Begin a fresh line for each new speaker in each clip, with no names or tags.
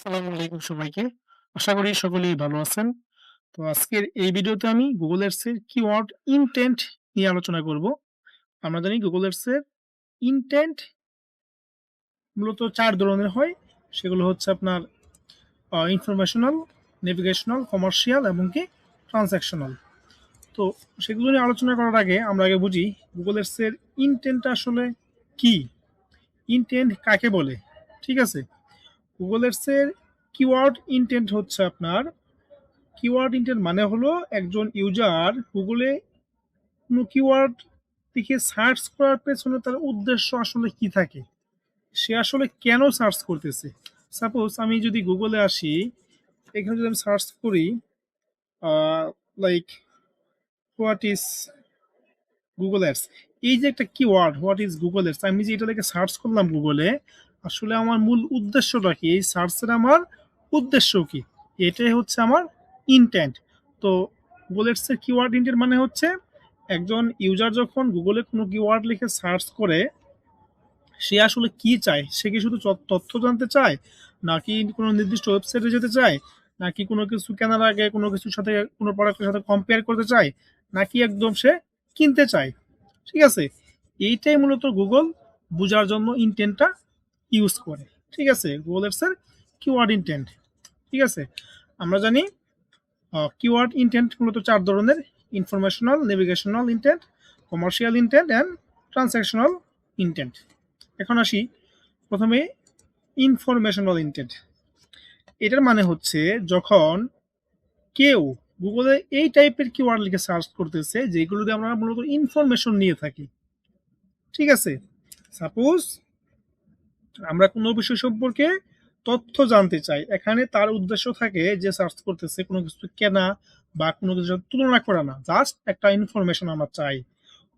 আসসালামু আলাইকুম সবাইকে। আশা করি সকলেই ভালো আছেন। তো আজকের এই ভিডিওতে আমি Google Ads এর কিওয়ার্ড ইনটেন্ট নিয়ে আলোচনা করব। আমরা জানি Google Ads এর ইনটেন্ট মূলত ৪ ধরনের হয়। সেগুলো হচ্ছে আপনার ইনফরমেশনাল, নেভিগেশনাল, কমার্শিয়াল এবং কি ট্রান্সেকশনাল। তো সেগুলো নিয়ে আলোচনা করার আগে আমরা আগে বুঝি Google Ads এর ইনটেন্টটা আসলে কি? ইনটেন্ট কাকে বলে? ঠিক আছে? Google Ads এর কিওয়ার্ড ইনটেন্ট হচ্ছে আপনার কিওয়ার্ড ইনটেন্ট মানে হলো একজন ইউজার গুগলে কোনো কিওয়ার্ড লিখে সার্চ করার পেছনে তার উদ্দেশ্য আসলে কি থাকে, সে আসলে কেন সার্চ করতেছে। সাপোজ আমি যদি গুগলে আসি, এখানে যদি আমি সার্চ করি like what is Google ads, এই যে একটা keyword what is Google ads, আমি যে এটা লিখে সার্চ করলাম গুগলে, আসলে আমার মূল উদ্দেশ্যটা কি, এই সার্চের আমার উদ্দেশ্য কি, এটাই হচ্ছে আমার ইনটেন্ট। তো গুগল অ্যাডসের কিওয়ার্ড ইনটেন্ট মানে হচ্ছে একজন ইউজার যখন গুগলে কোনো কিওয়ার্ড লিখে সার্চ করে, সে আসলে কি চায়, সে কি শুধু তথ্য জানতে চায়, নাকি কোনো নির্দিষ্ট ওয়েবসাইটে যেতে চায়, নাকি কোনো কিছু কেনার আগে কোনো কিছুর সাথে কোনো প্রোডাক্টের সাথে কম্পেয়ার করতে চায়, নাকি একদম সে কিনতে চায়। ঠিক আছে? এইটাই মূলত গুগল বোঝার জন্য ইনটেন্টটা ইউজ করে। ঠিক আছে? গুগল অ্যাডসের কিওয়ার্ড ইনটেন্ট। ঠিক আছে? আমরা জানি কিওয়ার্ড ইনটেন্ট মূলত ৪ ধরনের: informational, navigational intent, commercial intent and transactional intent. এখন আসি প্রথমে ইনফরমেশনাল ইনটেন্ট। এটার মানে হচ্ছে যখন কেউ গুগলে এই টাইপের কিওয়ার্ড লিখে সার্চ করতেছে যেগুলো দিয়ে আমরা মূলত ইনফরমেশন নিয়ে থাকি। ঠিক আছে? সাপোজ আমরা কোনো বিষয় সম্পর্কে তথ্য জানতে চাই। এখানে তার উদ্দেশ্য থাকে যে সার্চ করতেছে কোনো কিছু কেনা বা কোনো কিছুর সাথে তুলনা করা না। জাস্ট একটা ইনফরমেশন আমরা চাই।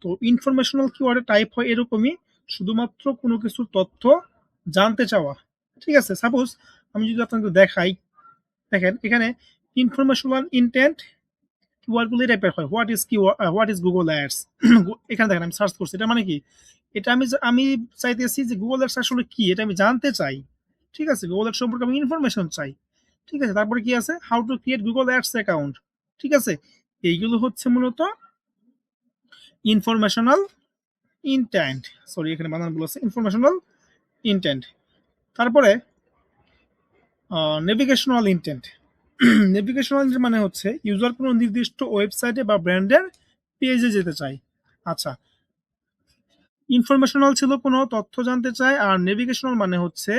তো ইনফরমেশনাল কিওয়ার্ডের টাইপ হয় এরকমই, শুধুমাত্র কোনো কিছুর তথ্য জানতে চাওয়া। ঠিক আছে? সাপোজ আমি যদি আপনাকে দেখাই, দেখেন এখানে ইনফরমেশনাল ইনটেন্ট কিওয়ার্ডগুলো এই টাইপের হয়। What is Google ads? এখানে দেখেন আমি সার্চ করছি। এটা মানে কি? এটা আমি চাইতেছি যে গুগল অ্যাডস আসলে কি? এটা আমি জানতে চাই। ঠিক আছে? গুগল অ্যাডস সম্পর্কে আমি ইনফরমেশন চাই। ঠিক আছে? তারপরে কি আছে? How to create Google ads account. ঠিক আছে? এইগুলো হচ্ছে মূলত ইনফরমেশনাল ইনটেন্ট। সরি, এখানে বানান ভুল আছে। Informational intent. তারপরে নেভিগেশনাল ইনটেন্ট। নেভিগেশনাল ইনটেন্ট মানে হচ্ছে ইউজার কোনো নির্দিষ্ট ওয়েবসাইটে বা ব্র্যান্ডের পেজে যেতে চায়। আচ্ছা, ইনফরমেশনাল ছিল কোনো তথ্য জানতে চায়, আর নেভিগেশনাল মানে হচ্ছে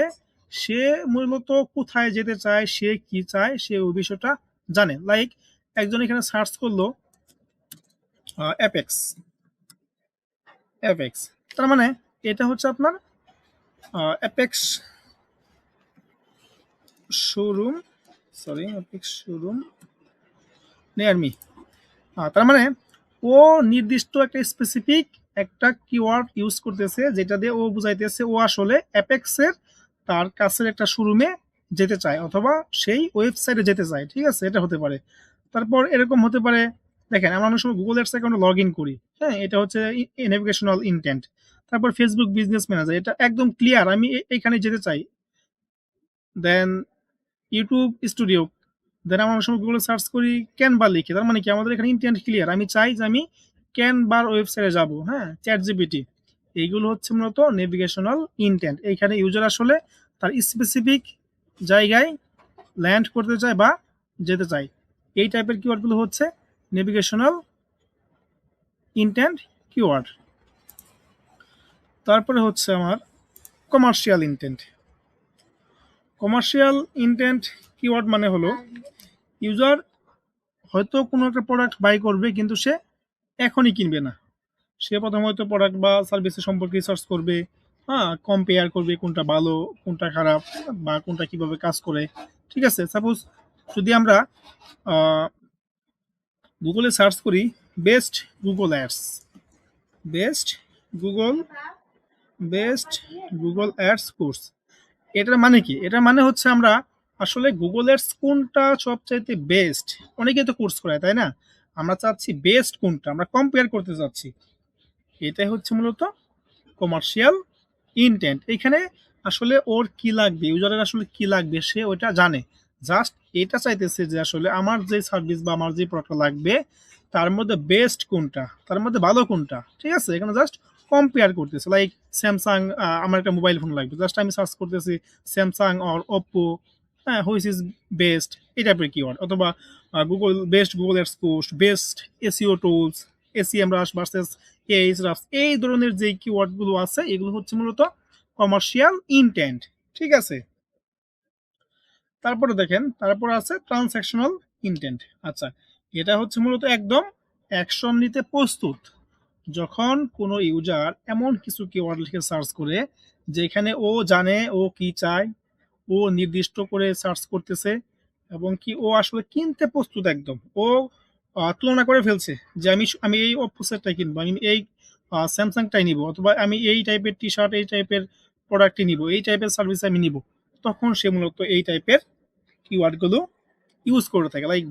সে মূলত কোথায় যেতে চায়, সে কি চায়, সে ওই বিষয়টা জানে। লাইক একজন এখানে সার্চ করলো অ্যাপেক্স, অ্যাপেক্স, তার মানে এটা হচ্ছে আপনার apex showroom, sorry apex showroom near me. তার মানে ও নির্দিষ্ট একটা স্পেসিফিক একটা কিওয়ার্ড ইউজ করতেছে, যেটা দিয়ে ও বুঝাইতেছে ও আসলে অ্যাপেক্সের তার কাছের একটা শোরুমে যেতে চায় অথবা সেই ওয়েবসাইটে যেতে চায়। ঠিক আছে? এটা হতে পারে। তারপর এরকম হতে পারে, দেখেন আমরা অনেক সময় গুগল অ্যাডস অ্যাকাউন্টে লগ ইন করি। হ্যাঁ? এটা হচ্ছে নেভিগেশনাল ইনটেন্ট। তারপর ফেসবুক বিজনেস ম্যানেজার, এটা একদম ক্লিয়ার আমি এইখানে যেতে চাই। দেন ইউটিউব স্টুডিও, দেন আমরা অনেক সময় গুগলে সার্চ করি ক্যানভা লিখে, তার মানে কি আমাদের এখানে ইন্টেন্ট ক্লিয়ার, আমি চাই যে আমি ক্যানভার ওয়েবসাইটে যাব। হ্যাঁ? চ্যাট জিপিটি, এইগুলো হচ্ছে মূলত নেভিগেশনাল ইনটেন্ট। এইখানে ইউজার আসলে তার স্পেসিফিক জায়গায় ল্যান্ড করতে চায় বা যেতে চায়। এই টাইপের কিওয়ার্ডগুলো হচ্ছে নেভিগেশনাল ইনটেন্ট কিওয়ার্ড। তারপরে হচ্ছে আমার commercial intent. Commercial intent keyword মানে হলো ইউজার হয়তো কোনো একটা প্রোডাক্ট বাই করবে, কিন্তু সে এখনই কিনবে না। সে প্রথমে হয়তো প্রোডাক্ট বা সার্ভিসের সম্পর্কে রিসার্চ করবে, হ্যাঁ? কম্পেয়ার করবে কোনটা ভালো, কোনটা খারাপ বা কোনটা কিভাবে কাজ করে। ঠিক আছে? সাপোজ যদি আমরা আ গুগলে সার্চ করি best Google ads, best Google best Google ads course. এটার মানে কি? এটার মানে হচ্ছে আমরা আসলে গুগল অ্যাডস কোনটা সবচাইতে বেস্ট, অনেকেই তো কোর্স করায়, তাই না? আমরা চাচ্ছি বেস্ট কোনটা, আমরা কম্পেয়ার করতে চাচ্ছি। এটাই হচ্ছে মূলত কমার্শিয়াল ইনটেন্ট। এখানে আসলে ওর কি লাগবে, ইউজারের আসলে কি লাগবে সে ওইটা জানে। জাস্ট এটা চাইতেছে যে আসলে আমার যে সার্ভিস বা আমার যে প্রোডাক্টটা লাগবে তার মধ্যে বেস্ট কোনটা, তার মধ্যে ভালো কোনটা। ঠিক আছে? এখানে জাস্ট কম্পেয়ার করতেছে। লাইক স্যামসাং, আমার একটা মোবাইল ফোন লাগবে। জাস্ট আমি সার্চ করতেছি স্যামসাং অর ওপ্পো, হ্যাঁ, হুইচ ইজ বেস্ট, এই টাইপের কিওয়ার্ড। অথবা Google best, Google ads post, best SEO tools, SEMrush versus এআইএসরাফ, এই ধরনের যে কিওয়ার্ডগুলো আছে এগুলো হচ্ছে মূলত কমার্শিয়াল ইনটেন্ট। ঠিক আছে? তারপরে দেখেন, তারপরে আছে ট্রান্সাকশনাল ইনটেন্ট। আচ্ছা, এটা হচ্ছে মূলত একদম অ্যাকশন নিতে প্রস্তুত। যখন কোনো ইউজার এমন কিছু কিওয়ার্ড লিখে সার্চ করে যেখানে ও জানে ও কি চায়, ও নির্দিষ্ট করে সার্চ করতেছে এবং কি ও আসলে কিনতে প্রস্তুত একদম। ও তুলনা করে ফেলছে যে আমি এই ওপ্পো সেটটাই কিনবো, আমি এই স্যামসাংটাই নিবো, অথবা আমি এই টাইপের টি শার্ট, এই টাইপের প্রোডাক্টই নিবো, এই টাইপের সার্ভিস আমি নিবো। তখন সে মূলত এই টাইপের কিওয়ার্ডগুলো ইউজ করে থাকে। Like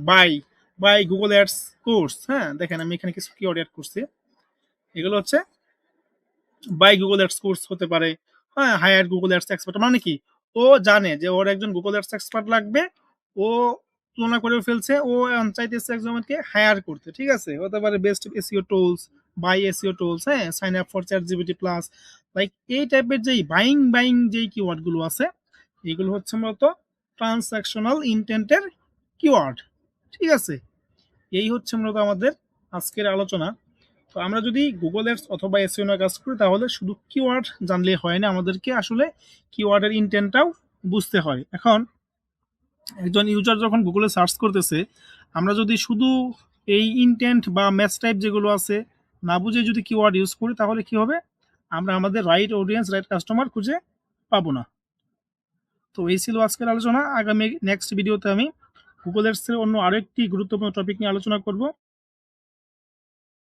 by Google ads course. হ্যাঁ, দেখেন আমি এখানে কিছু কিওয়ার্ড অ্যাড করছি। এগুলো হচ্ছে বাই গুগল অ্যাডস কোর্স হতে পারে, হ্যাঁ, হায়ার গুগল অ্যাডস এক্সপার্ট। মানে কি, ও জানে যে ওর একজন গুগল অ্যাডস এক্সপার্ট লাগবে, ও তুলনা করে ফেলছে, ও এখন চাইতেছে একজনকে হায়ার করতে। ঠিক আছে? হতে পারে best SEO tools, buy SEO tools, হ্যাঁ, sign up for chat GPT plus. Like এই টাইপের যেই বাইং যেই কিওয়ার্ড গুলো আছে এগুলো হচ্ছে মূলত ট্রান্সাকশনাল ইনটেন্টের কিওয়ার্ড। ঠিক আছে? এই হচ্ছে মূলত আমাদের আজকের আলোচনা। তো আমরা যদি গুগল অ্যাডস অথবা এসইও নিয়ে কাজ করি তাহলে শুধু কিওয়ার্ড জানলেই হয় না, আমাদেরকে আসলে কিওয়ার্ডের ইনটেন্টটাও বুঝতে হয়। এখন একজন ইউজার যখন গুগলে সার্চ করতেছে, আমরা যদি শুধু এই ইনটেন্ট বা ম্যাচ টাইপ যেগুলো আছে না বুঝে যদি কিওয়ার্ড ইউজ করি তাহলে কি হবে, আমরা আমাদের রাইট অডিয়েন্স, রাইট কাস্টমার খুঁজে পাবো না। তো এই ছিল আজকের আলোচনা। আগামী নেক্সট ভিডিওতে আমি গুগল অ্যাডসের অন্য আরেকটি গুরুত্বপূর্ণ টপিক নিয়ে আলোচনা করব।